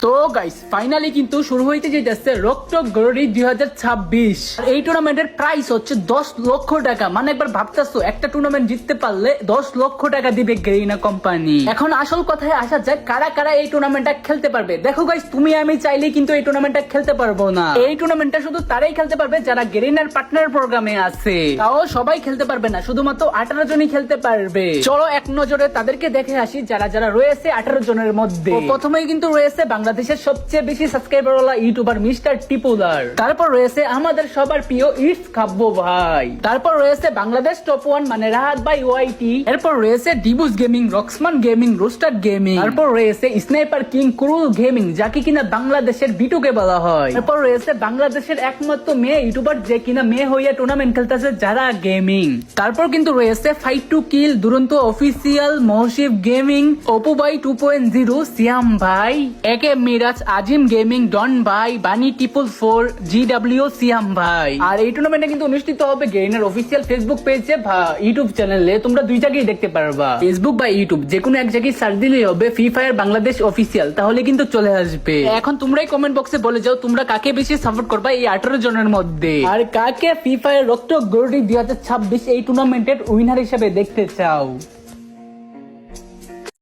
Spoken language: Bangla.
তো গাইস ফাইনালি কিন্তু শুরু হইতে যাচ্ছে রক্ত গড়ি 2026। এই টুর্নামেন্টের প্রাইস হচ্ছে 10 লক্ষ টাকা। মানে একবার ভাবতেছো একটা টুর্নামেন্ট জিততে পারলে 10 লক্ষ টাকা দিবে গেরিনা কোম্পানি। এখন আসল কথায় আসা যাক, কারা কারা এই টুর্নামেন্টটা খেলতে পারবে। দেখো গাইস, তুমি আমি চাইলে কিন্তু এই টুর্নামেন্টটা খেলতে পারবো না। এই টুর্নামেন্টটা শুধু তারাই খেলতে পারবে যারা গেরিনার পার্টনার প্রোগ্রামে আছে। তাও সবাই খেলতে পারবে না, শুধুমাত্র 18 জনই খেলতে পারবে। চলো এক নজরে তাদেরকে দেখে আসি যারা যারা রয়েছে 18 জনের মধ্যে। প্রথমেই কিন্তু রয়েছে বাংলাদেশের সবচেয়ে বেশি সাবস্ক্রাইবার ওয়ালা ইউটিউবার মিস্টার টিপুলার। তারপর রয়েছে আমাদের সবার প্রিয় ইটস খাব্বো ভাই। তারপর রয়েছে বাংলাদেশ টপ 1 মানে রাহাত ভাই ওয়াইটি। এরপর রয়েছে ডিবুস গেমিং, রক্সমান গেমিং, রোস্টার গেমিং। তারপর রয়েছে স্নাইপার কিং ক্রুল গেমিং, যাকে কিনা বাংলাদেশের বিটুকে বলা হয়। তারপর রয়েছে বাংলাদেশের একমাত্র মেয়ে ইউটিউবার যে কিনা মেয়ে হইয়া টুর্নামেন্ট খেলতেছে যারা গেমিং। তারপর কিন্তু রয়েছে ফাইট টু কিল, দুরন্ত অফিসিয়াল, মহসিব গেমিং, অপু ভাই 2.0, সিয়াম ভাই, একে মিরাজ, আজিম গেমিং, ডন ভাই, বানি টিপল 4, জিডব্লিউ, সিয়াম ভাই। আর এই টুর্নামেন্টে কিন্তু অনুষ্ঠিত হবে গেইনার অফিসিয়াল ফেসবুক পেজে বা ইউটিউব চ্যানেলে। তোমরা দুই জায়গায় দেখতে পারবা, ফেসবুক বা ইউটিউব যে কোনো এক জায়গায় সার্চ দিলেই হবে ফ্রি ফায়ার বাংলাদেশ অফিসিয়াল, তাহলে কিন্তু চলে আসবে। এখন তোমরাই কমেন্ট বক্সে বলে যাও তোমরা কাকে বেশি সাপোর্ট করবা এই 18 জনের মধ্যে, আর কাকে ফ্রি ফায়ার রক্ত গড়ি 2026 এই টুর্নামেন্টের উইনার হিসেবে দেখতে চাও।